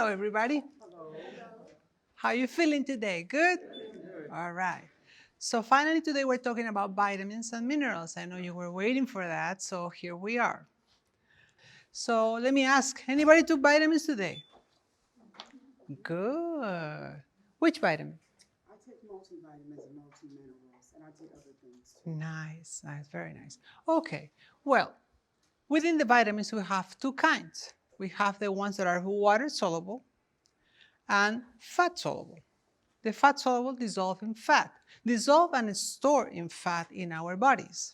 Hello, everybody. Hello. How are you feeling today? Good? All right. So finally today we're talking about vitamins and minerals. I know you were waiting for that, so here we are. So let me ask, anybody took vitamins today? Good. Which vitamin? I take multivitamins and multiminerals, and I did other things too. Nice, nice, very nice. Okay, well, within the vitamins we have two kinds. We have the ones that are water soluble and fat soluble. The fat soluble dissolve in fat, dissolve and store in fat in our bodies,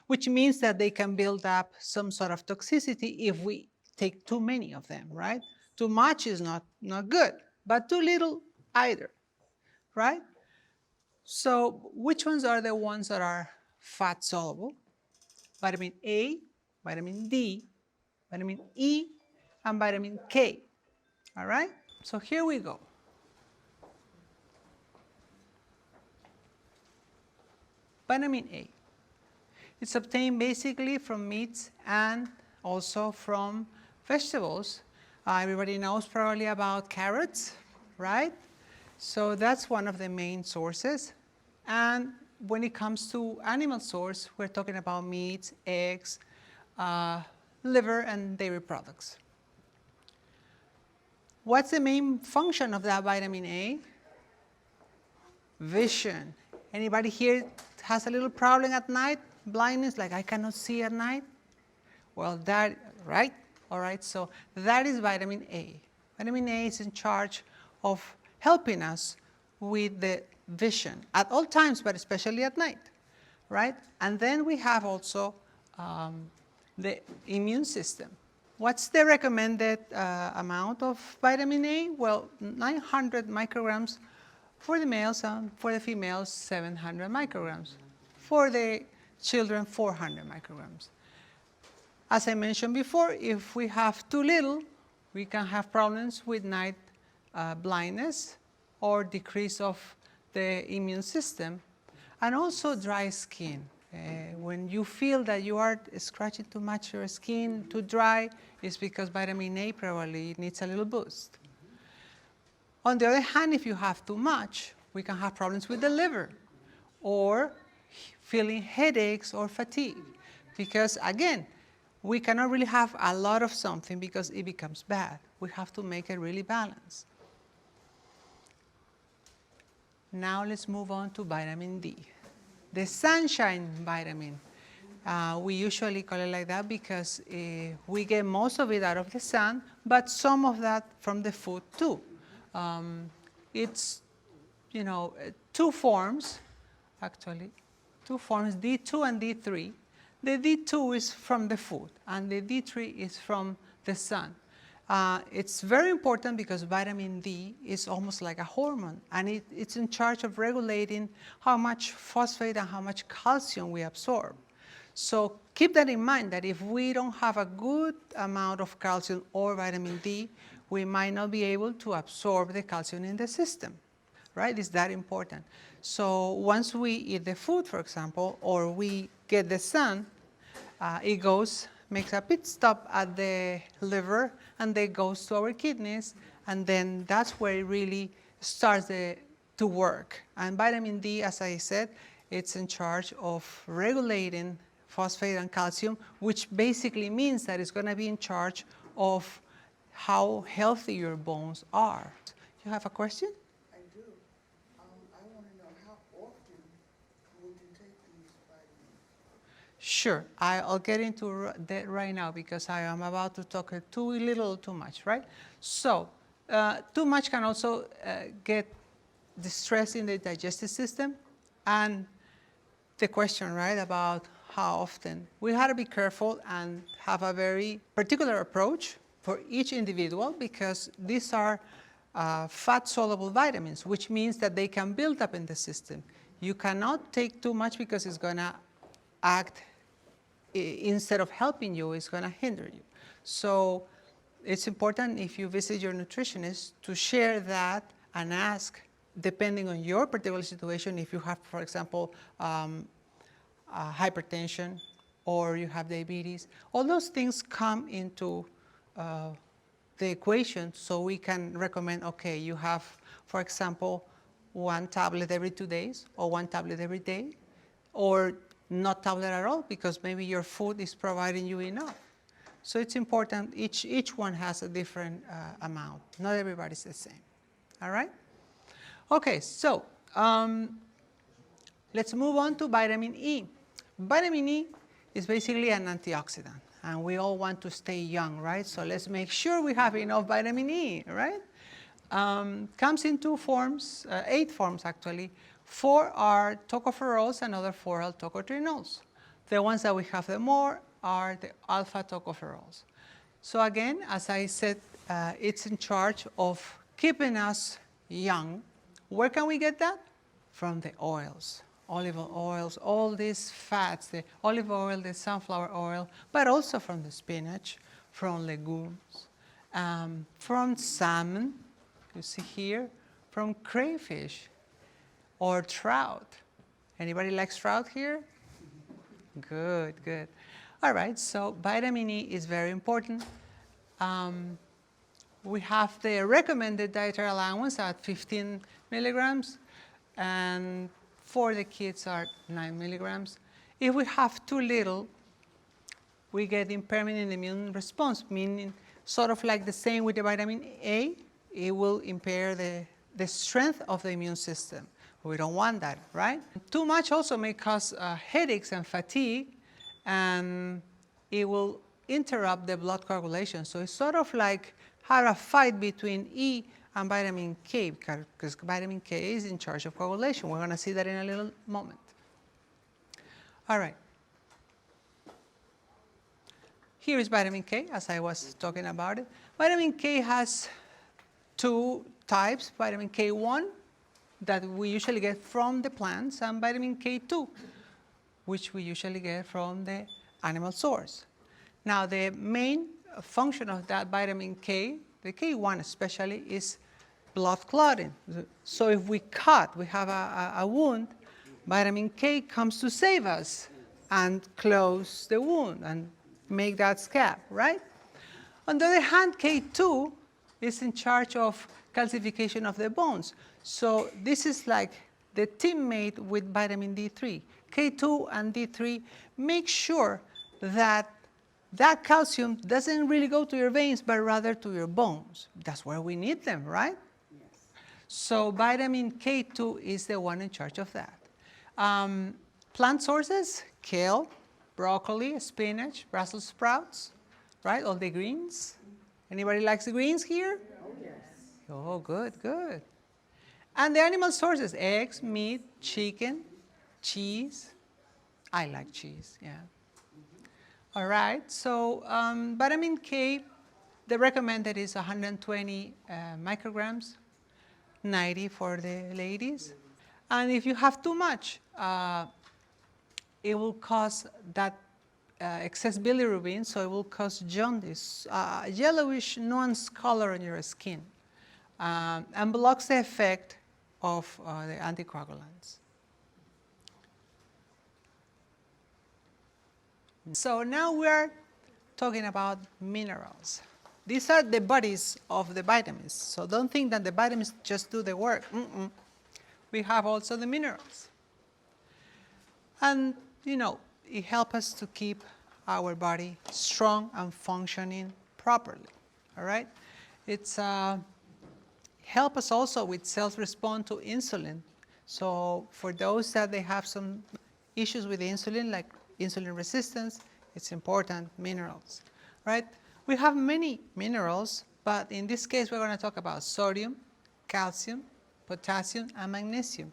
which means that they can build up some sort of toxicity if we take too many of them, right? Too much is not good, but too little either, right? So which ones are the ones that are fat soluble? Vitamin A, vitamin D, vitamin E, and vitamin K, all right? So here we go. Vitamin A. It's obtained basically from meats and also from vegetables. Everybody knows probably about carrots, right? So that's one of the main sources. And when it comes to animal source, we're talking about meats, eggs, liver, and dairy products. What's the main function of that vitamin A? Vision. Anybody here has a little problem at night? Blindness, like I cannot see at night? Well, that, right? All right, so that is vitamin A. Vitamin A is in charge of helping us with the vision at all times, but especially at night, right? And then we have also the immune system. What's the recommended amount of vitamin A? Well, 900 micrograms for the males, and for the females, 700 micrograms. For the children, 400 micrograms. As I mentioned before, if we have too little, we can have problems with night blindness or decrease of the immune system, and also dry skin. When you feel that you are scratching too much your skin, too dry, it's because vitamin A probably needs a little boost. On the other hand, if you have too much, we can have problems with the liver or feeling headaches or fatigue. Because again, we cannot really have a lot of something because it becomes bad. We have to make it really balanced. Now let's move on to vitamin D. The sunshine vitamin. We usually call it like that because we get most of it out of the sun, but some of that from the food too. It's, two forms, actually, two forms, D2 and D3. The D2 is from the food, and the D3 is from the sun. It's very important because vitamin D is almost like a hormone, and it's in charge of regulating how much phosphate and how much calcium we absorb. So keep that in mind, that if we don't have a good amount of calcium or vitamin D, we might not be able to absorb the calcium in the system, right? It's that important. So once we eat the food, for example, or we get the sun, it makes a pit stop at the liver, and then goes to our kidneys, and then that's where it really starts to work. And vitamin D, as I said, it's in charge of regulating phosphate and calcium, which basically means that it's going to be in charge of how healthy your bones are. You have a question? I do. I want to know, how often would you take these vitamins? Sure, I'll get into that right now because I am about to talk too little, too much, right? So, too much can also get distress in the digestive system, and the question, right, about how often. We have to be careful and have a very particular approach for each individual, because these are fat-soluble vitamins, which means that they can build up in the system. You cannot take too much because it's going to act, instead of helping you, it's going to hinder you. So it's important, if you visit your nutritionist, to share that and ask, depending on your particular situation, if you have, for example, hypertension or you have diabetes. All those things come into the equation so we can recommend, okay, you have, for example, 1 tablet every 2 days or 1 tablet every day, or not tablet at all because maybe your food is providing you enough. So it's important, each one has a different amount. Not everybody's the same. All right? Okay, so let's move on to vitamin E. Vitamin E is basically an antioxidant, and we all want to stay young, right? So let's make sure we have enough vitamin E, right? Comes in 2 forms, 8 forms actually. 4 are tocopherols and other 4 are tocotrienols. The ones that we have the more are the alpha tocopherols. So again, as I said, it's in charge of keeping us young. Where can we get that? From the oils, olive oils, all these fats, the olive oil, the sunflower oil, but also from the spinach, from legumes, from salmon, you see here, from crayfish or trout. Anybody likes trout here? Good, good. All right, so vitamin E is very important. We have the recommended dietary allowance at 15 milligrams, and for the kids are 9 milligrams. If we have too little, we get impairment in the immune response, meaning sort of like the same with the vitamin A, it will impair the strength of the immune system. We don't want that, right? Too much also may cause headaches and fatigue, and it will interrupt the blood coagulation. So it's sort of like have a fight between E and vitamin K, because vitamin K is in charge of coagulation. We're going to see that in a little moment. All right. Here is vitamin K, as I was talking about it. Vitamin K has 2 types, vitamin K1 that we usually get from the plants, and vitamin K2, which we usually get from the animal source. Now, the main function of that vitamin K, the K1 especially, is blood clotting. So if we cut, we have a wound, vitamin K comes to save us and close the wound and make that scab, right? On the other hand, K2 is in charge of calcification of the bones. So this is like the teammate with vitamin D3. K2 and D3 make sure that that calcium doesn't really go to your veins, but rather to your bones. That's where we need them, right? Yes. So vitamin K2 is the one in charge of that. Plant sources, kale, broccoli, spinach, Brussels sprouts, right? All the greens. Anybody likes the greens here? Oh, yes. Oh, good, good. And the animal sources, eggs, meat, chicken, cheese. I like cheese, yeah. All right, so vitamin K, the recommended is 120 micrograms, 90 for the ladies. And if you have too much, it will cause that excess bilirubin, so it will cause jaundice, yellowish nuanced color on your skin, and blocks the effect of the anticoagulants. So now we're talking about minerals. These are the bodies of the vitamins. So don't think that the vitamins just do the work. We have also the minerals. And, you know, it helps us to keep our body strong and functioning properly, all right? It's help us also with cells respond to insulin. So for those that they have some issues with insulin, like insulin resistance, it's important, minerals, right? We have many minerals, but in this case we're going to talk about sodium, calcium, potassium, and magnesium.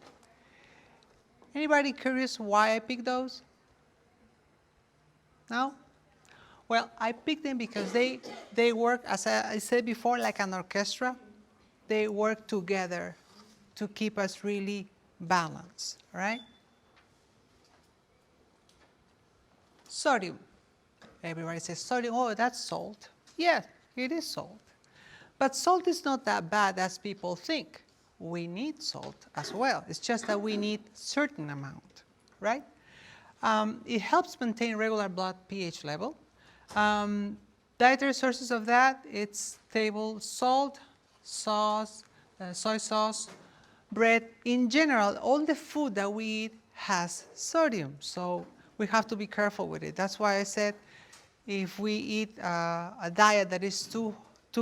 Anybody curious why I picked those? No? Well, I picked them because they work, as I said before, like an orchestra. They work together to keep us really balanced, right? Sodium. Everybody says sodium, oh, that's salt. Yes, it is salt. But salt is not that bad as people think. We need salt as well. It's just that we need certain amount, right? It helps maintain regular blood pH level. Dietary sources of that, it's table salt, sauce, soy sauce, bread. In general, all the food that we eat has sodium, so we have to be careful with it. That's why I said if we eat a diet that is too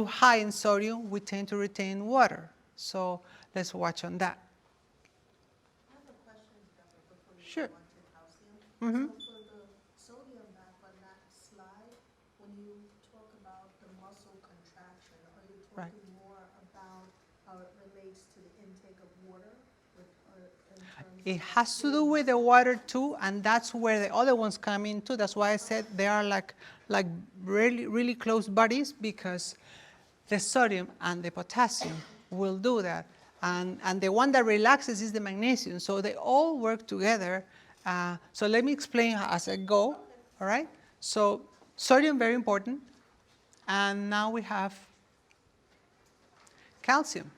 high in sodium, we tend to retain water. So let's watch on that. I have a question, Deborah, before you Sure. go on to calcium. Mhm. So for the sodium map on that slide, when you talk about the muscle contraction, are you Right. talking more about how it relates to the intake of water or in terms It of has to do with the water too, and that's where the other ones come in too. That's why I said they are like really close buddies, because the sodium and the potassium will do that. And the one that relaxes is the magnesium. So they all work together. So let me explain as I go. All right? So sodium, very important. And now we have calcium.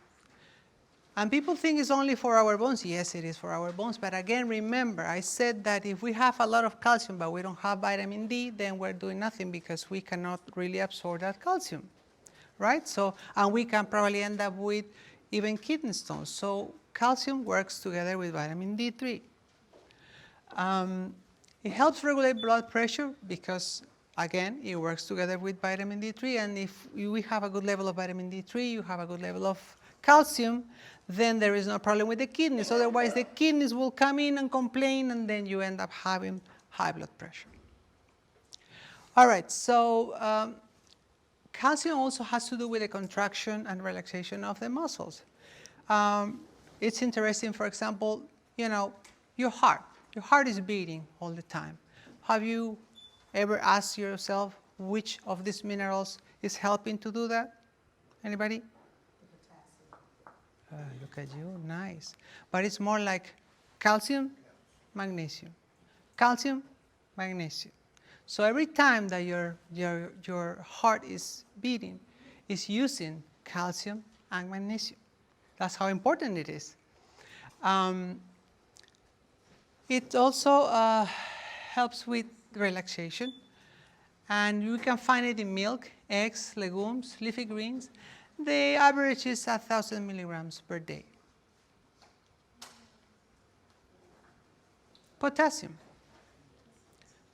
And people think it's only for our bones. Yes, it is for our bones. But again, remember, I said that if we have a lot of calcium but we don't have vitamin D, then we're doing nothing, because we cannot really absorb that calcium, right? So, and we can probably end up with even kidney stones. So calcium works together with vitamin D3. It helps regulate blood pressure because, again, it works together with vitamin D3. And if we have a good level of vitamin D3, you have a good level of calcium, then there is no problem with the kidneys. Otherwise, the kidneys will come in and complain, and then you end up having high blood pressure. All right, so calcium also has to do with the contraction and relaxation of the muscles. It's interesting, for example, your heart. Your heart is beating all the time. Have you ever asked yourself which of these minerals is helping to do that? Anybody? the potassium. Look at you, nice. But it's more like calcium, magnesium. Calcium, magnesium. So every time that your heart is beating, it's using calcium and magnesium. That's how important it is. It also helps with relaxation, and you can find it in milk, eggs, legumes, leafy greens. The average is 1,000 milligrams per day. Potassium.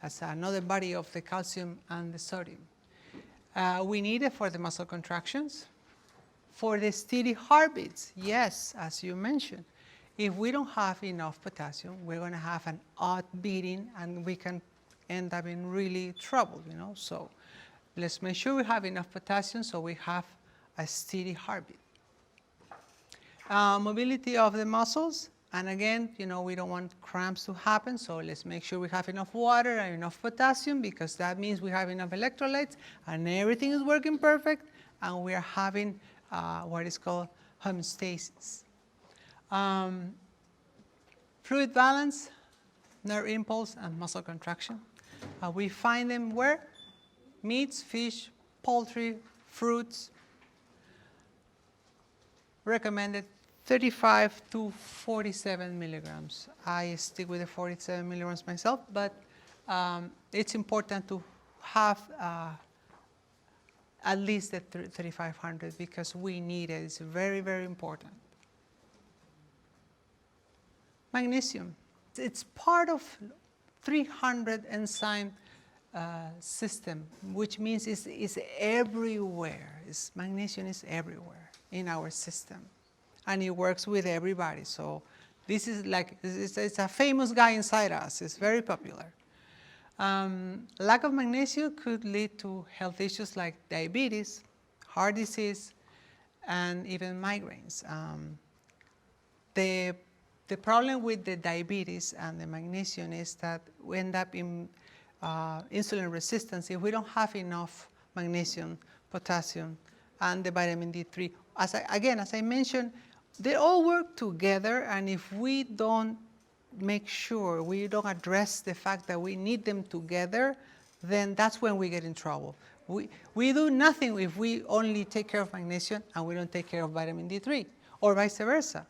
That's another body of the calcium and the sodium. We need it for the muscle contractions, for the steady heartbeats. Yes, as you mentioned, if we don't have enough potassium, we're going to have an odd beating, and we can end up in really trouble, So let's make sure we have enough potassium so we have a steady heartbeat. Mobility of the muscles. And again, we don't want cramps to happen, so let's make sure we have enough water and enough potassium, because that means we have enough electrolytes and everything is working perfect, and we are having what is called homeostasis. Fluid balance, nerve impulse, and muscle contraction. We find them where? Meats, fish, poultry, fruits. Recommended 35 to 47 milligrams. I stick with the 47 milligrams myself, but it's important to have at least the 3,500, because we need it. It's very, very important. Magnesium. It's part of 300 enzyme system, which means it's everywhere. Magnesium is everywhere in our system, and it works with everybody. So this is like, it's a famous guy inside us. It's very popular. Lack of magnesium could lead to health issues like diabetes, heart disease, and even migraines. The problem with the diabetes and the magnesium is that we end up in insulin resistance if we don't have enough magnesium, potassium, and the vitamin D3. As I mentioned, they all work together, and if we don't make sure, we don't address the fact that we need them together, then that's when we get in trouble. We do nothing if we only take care of magnesium and we don't take care of vitamin D3, or vice versa.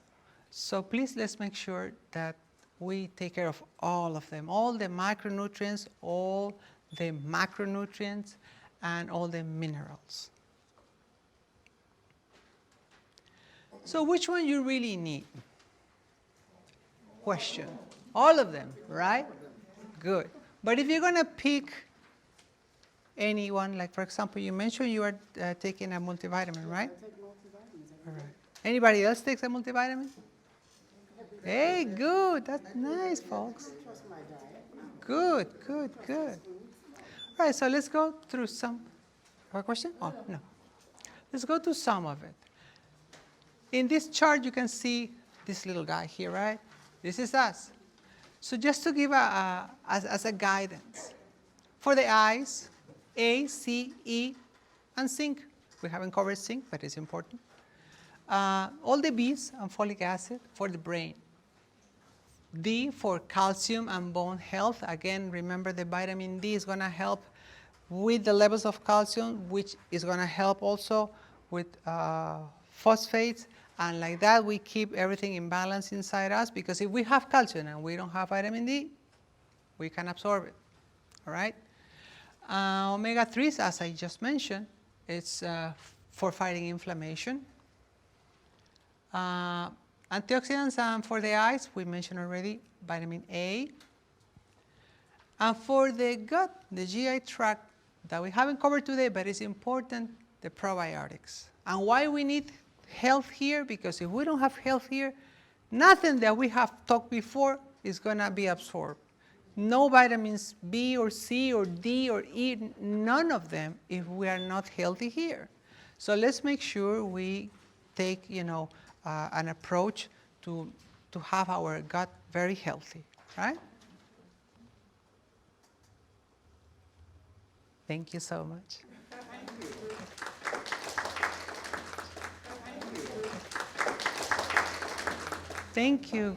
So please, let's make sure that we take care of all of them, all the micronutrients, all the macronutrients, and all the minerals. So which one you really need? Question. All of them, right? Good. But if you're going to pick anyone, like for example, you mentioned you are taking a multivitamin, right? I take multivitamins All right. Anybody else takes a multivitamin? Hey, good. That's nice, folks. trust my diet. Good, good, good. All right, so let's go through some. Have a question? Oh, no. Let's go to some of it. In this chart, you can see this little guy here, right? This is us. So just to give as a guidance, for the eyes, A, C, E, and zinc. We haven't covered zinc, but it's important. All the B's and folic acid for the brain. D for calcium and bone health. Again, remember the vitamin D is going to help with the levels of calcium, which is going to help also with phosphates. And like that, we keep everything in balance inside us, because if we have calcium and we don't have vitamin D, we can absorb it. All right? Omega-3s, as I just mentioned, it's for fighting inflammation. Antioxidants for the eyes, we mentioned already, vitamin A. And for the gut, the GI tract, that we haven't covered today, but it's important, the probiotics. And why we need health here? Because if we don't have health here, nothing that we have talked before is going to be absorbed. No vitamins B or C or D or E, none of them if we are not healthy here. So let's make sure we take, an approach to have our gut very healthy, right? Thank you so much. Thank you.